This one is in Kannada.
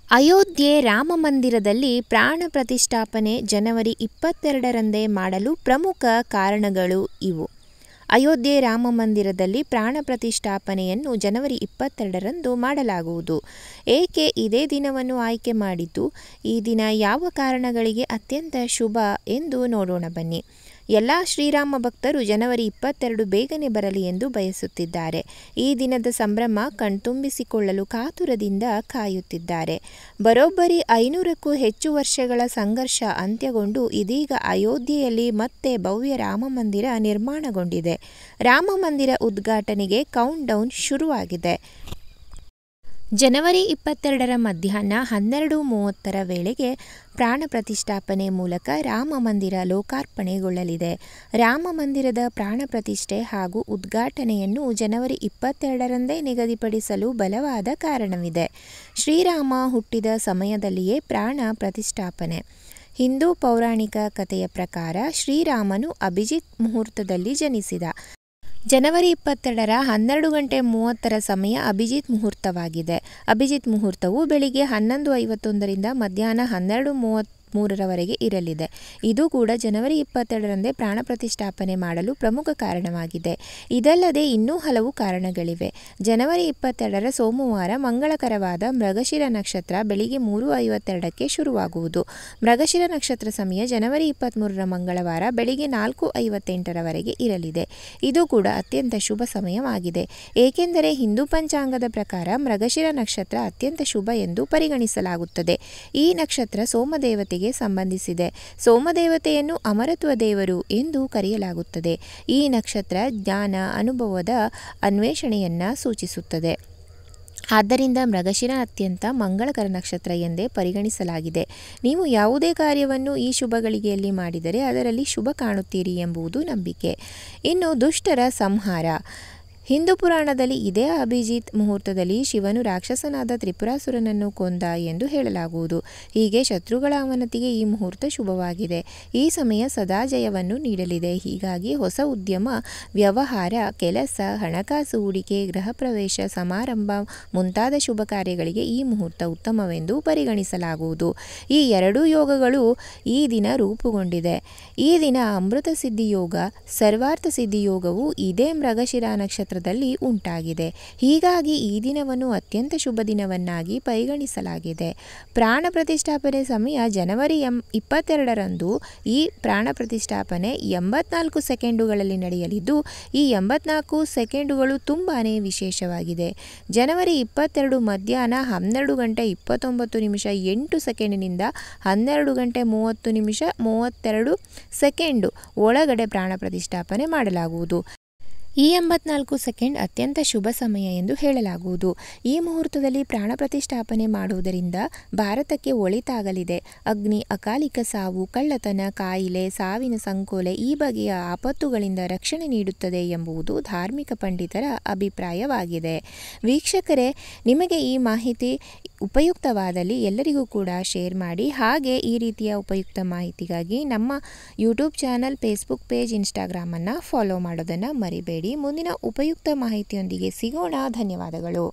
ಅಯೋಧ್ಯೆ ರಾಮಮಂದಿರದಲ್ಲಿ ಪ್ರಾಣ ಪ್ರತಿಷ್ಠಾಪನೆ ಜನವರಿ 22ರಂದೇ ಮಾಡಲು ಪ್ರಮುಖ ಕಾರಣಗಳು ಇವು. ಅಯೋಧ್ಯೆ ರಾಮಮಂದಿರದಲ್ಲಿ ಪ್ರಾಣ ಪ್ರತಿಷ್ಠಾಪನೆಯನ್ನು ಜನವರಿ 22ರಂದು ಮಾಡಲಾಗುವುದು. ಏಕೆ ಇದೇ ದಿನವನ್ನು ಆಯ್ಕೆ ಮಾಡಿದ್ದು? ಈ ದಿನ ಯಾವ ಕಾರಣಗಳಿಗೆ ಅತ್ಯಂತ ಶುಭ ಎಂದು ನೋಡೋಣ ಬನ್ನಿ. ಎಲ್ಲ ಶ್ರೀರಾಮ ಭಕ್ತರು ಜನವರಿ 22 ಬೇಗನೆ ಬರಲಿ ಎಂದು ಬಯಸುತ್ತಿದ್ದಾರೆ. ಈ ದಿನದ ಸಂಭ್ರಮ ಕಣ್ತುಂಬಿಸಿಕೊಳ್ಳಲು ಕಾತುರದಿಂದ ಕಾಯುತ್ತಿದ್ದಾರೆ. ಬರೋಬ್ಬರಿ 500ಕ್ಕೂ ಹೆಚ್ಚು ವರ್ಷಗಳ ಸಂಘರ್ಷ ಅಂತ್ಯಗೊಂಡು ಇದೀಗ ಅಯೋಧ್ಯೆಯಲ್ಲಿ ಮತ್ತೆ ಭವ್ಯ ರಾಮಮಂದಿರ ನಿರ್ಮಾಣಗೊಂಡಿದೆ. ರಾಮಮಂದಿರ ಉದ್ಘಾಟನೆಗೆ ಕೌಂಟ್ ಡೌನ್ ಶುರುವಾಗಿದೆ. ಜನವರಿ 22ರ ಮಧ್ಯಾಹ್ನ 12:30 ವೇಳೆಗೆ ಪ್ರಾಣ ಪ್ರತಿಷ್ಠಾಪನೆ ಮೂಲಕ ರಾಮ ಮಂದಿರ ಲೋಕಾರ್ಪಣೆಗೊಳ್ಳಲಿದೆ. ರಾಮ ಮಂದಿರದ ಪ್ರಾಣ ಪ್ರತಿಷ್ಠೆ ಹಾಗೂ ಉದ್ಘಾಟನೆಯನ್ನು ಜನವರಿ 22ರಂದೇ ನಿಗದಿಪಡಿಸಲು ಬಲವಾದ ಕಾರಣವಿದೆ. ಶ್ರೀರಾಮ ಹುಟ್ಟಿದ ಸಮಯದಲ್ಲಿಯೇ ಪ್ರಾಣ ಪ್ರತಿಷ್ಠಾಪನೆ. ಹಿಂದೂ ಪೌರಾಣಿಕ ಕಥೆಯ ಪ್ರಕಾರ ಶ್ರೀರಾಮನು ಅಭಿಜಿತ್ ಮುಹೂರ್ತದಲ್ಲಿ ಜನಿಸಿದ. ಜನವರಿ 22ರ 12:30 ಸಮಯ ಅಭಿಜಿತ್ ಮುಹೂರ್ತವಾಗಿದೆ. ಅಭಿಜಿತ್ ಮುಹೂರ್ತವು ಬೆಳಿಗ್ಗೆ 11:51ರಿಂದ ಮಧ್ಯಾಹ್ನ 12:33ರವರೆಗೆ ಇರಲಿದೆ. ಇದು ಕೂಡ ಜನವರಿ 22ರಂದೇ ಪ್ರಾಣ ಪ್ರತಿಷ್ಠಾಪನೆ ಮಾಡಲು ಪ್ರಮುಖ ಕಾರಣವಾಗಿದೆ. ಇದಲ್ಲದೆ ಇನ್ನೂ ಹಲವು ಕಾರಣಗಳಿವೆ. ಜನವರಿ 22ರ ಸೋಮವಾರ ಮಂಗಳಕರವಾದ ಮೃಗಶಿರ ನಕ್ಷತ್ರ ಬೆಳಿಗ್ಗೆ 3:52ಕ್ಕೆ ಶುರುವಾಗುವುದು. ಮೃಗಶಿರ ನಕ್ಷತ್ರ ಸಮಯ ಜನವರಿ 23ರ ಮಂಗಳವಾರ ಬೆಳಿಗ್ಗೆ 4:58ರವರೆಗೆ ಇರಲಿದೆ. ಇದು ಕೂಡ ಅತ್ಯಂತ ಶುಭ ಸಮಯವಾಗಿದೆ. ಏಕೆಂದರೆ ಹಿಂದೂ ಪಂಚಾಂಗದ ಪ್ರಕಾರ ಮೃಗಶಿರ ನಕ್ಷತ್ರ ಅತ್ಯಂತ ಶುಭ ಎಂದು ಪರಿಗಣಿಸಲಾಗುತ್ತದೆ. ಈ ನಕ್ಷತ್ರ ಸೋಮದೇವತೆಗೆ ಸಂಬಂಧಿಸಿದೆ. ಸೋಮದೇವತೆಯನ್ನು ಅಮರತ್ವ ದೇವರು ಎಂದು ಕರೆಯಲಾಗುತ್ತದೆ. ಈ ನಕ್ಷತ್ರ ಜ್ಞಾನ, ಅನುಭವದ ಅನ್ವೇಷಣೆಯನ್ನು ಸೂಚಿಸುತ್ತದೆ. ಆದ್ದರಿಂದ ಮೃಗಶಿರ ಅತ್ಯಂತ ಮಂಗಳಕರ ನಕ್ಷತ್ರ ಎಂದೇ ಪರಿಗಣಿಸಲಾಗಿದೆ. ನೀವು ಯಾವುದೇ ಕಾರ್ಯವನ್ನು ಈ ಶುಭ ಗಳಿಗೆಯಲ್ಲಿ ಮಾಡಿದರೆ ಅದರಲ್ಲಿ ಶುಭ ಕಾಣುತ್ತೀರಿ ಎಂಬುದು ನಂಬಿಕೆ. ಇನ್ನು ದುಷ್ಟರ ಸಂಹಾರ. ಹಿಂದೂ ಪುರಾಣದಲ್ಲಿ ಇದೇ ಅಭಿಜಿತ್ ಮುಹೂರ್ತದಲ್ಲಿ ಶಿವನು ರಾಕ್ಷಸನಾದ ತ್ರಿಪುರಾಸುರನನ್ನು ಕೊಂದ ಎಂದು ಹೇಳಲಾಗುವುದು. ಹೀಗೆ ಶತ್ರುಗಳ ಅವನತಿಗೆ ಈ ಮುಹೂರ್ತ ಶುಭವಾಗಿದೆ. ಈ ಸಮಯ ಸದಾ ಜಯವನ್ನು ನೀಡಲಿದೆ. ಹೀಗಾಗಿ ಹೊಸ ಉದ್ಯಮ, ವ್ಯವಹಾರ, ಕೆಲಸ, ಹಣಕಾಸು, ಹೂಡಿಕೆ, ಗೃಹ ಪ್ರವೇಶ, ಸಮಾರಂಭ ಮುಂತಾದ ಶುಭ ಕಾರ್ಯಗಳಿಗೆ ಈ ಮುಹೂರ್ತ ಉತ್ತಮವೆಂದು ಪರಿಗಣಿಸಲಾಗುವುದು. ಈ ಎರಡೂ ಯೋಗಗಳು ಈ ದಿನ ರೂಪುಗೊಂಡಿದೆ. ಈ ದಿನ ಅಮೃತ ಸಿದ್ಧಿ ಯೋಗ, ಸರ್ವಾರ್ಥ ಸಿದ್ಧಿ ಯೋಗವು ಇದೇ ಮೃಗಶಿರ ನಕ್ಷತ್ರ ಉಂಟಾಗಿದೆ. ಹೀಗಾಗಿ ಈ ದಿನವನ್ನು ಅತ್ಯಂತ ಶುಭ ದಿನವನ್ನಾಗಿ ಪರಿಗಣಿಸಲಾಗಿದೆ. ಪ್ರಾಣ ಪ್ರತಿಷ್ಠಾಪನೆ ಸಮಯ ಜನವರಿ 22ರಂದು. ಈ ಪ್ರಾಣ ಪ್ರತಿಷ್ಠಾಪನೆ 84 ಸೆಕೆಂಡುಗಳಲ್ಲಿ ನಡೆಯಲಿದ್ದು ಈ 84 ಸೆಕೆಂಡುಗಳು ತುಂಬಾನೇ ವಿಶೇಷವಾಗಿದೆ. ಜನವರಿ 22 ಮಧ್ಯಾಹ್ನ 12:29:08 12:30:32 ಒಳಗಡೆ ಪ್ರಾಣ ಪ್ರತಿಷ್ಠಾಪನೆ ಮಾಡಲಾಗುವುದು. ಈ 84 ಸೆಕೆಂಡ್ ಅತ್ಯಂತ ಶುಭ ಸಮಯ ಎಂದು ಹೇಳಲಾಗುವುದು. ಈ ಮುಹೂರ್ತದಲ್ಲಿ ಪ್ರಾಣ ಪ್ರತಿಷ್ಠಾಪನೆ ಮಾಡುವುದರಿಂದ ಭಾರತಕ್ಕೆ ಒಳಿತಾಗಲಿದೆ. ಅಗ್ನಿ, ಅಕಾಲಿಕ ಸಾವು, ಕಳ್ಳತನ, ಕಾಯಿಲೆ, ಸಾವಿನ ಸಂಕೋಲೆ ಈ ಬಗೆಯ ಆಪತ್ತುಗಳಿಂದ ರಕ್ಷಣೆ ನೀಡುತ್ತದೆ ಎಂಬುದು ಧಾರ್ಮಿಕ ಪಂಡಿತರ ಅಭಿಪ್ರಾಯವಾಗಿದೆ. ವೀಕ್ಷಕರೇ, ನಿಮಗೆ ಈ ಮಾಹಿತಿ ಉಪಯುಕ್ತವಾದಲ್ಲಿ ಎಲ್ಲರಿಗೂ ಕೂಡ ಶೇರ್ ಮಾಡಿ. ಹಾಗೆ ಈ ರೀತಿಯ ಉಪಯುಕ್ತ ಮಾಹಿತಿಗಾಗಿ ನಮ್ಮ ಯೂಟ್ಯೂಬ್ ಚಾನಲ್, ಫೇಸ್ಬುಕ್ ಪೇಜ್, ಇನ್ಸ್ಟಾಗ್ರಾಮನ್ನು ಫಾಲೋ ಮಾಡೋದನ್ನು ಮರಿಬೇಡಿ. ಮುಂದಿನ ಉಪಯುಕ್ತ ಮಾಹಿತಿಯೊಂದಿಗೆ ಸಿಗೋಣ. ಧನ್ಯವಾದಗಳು.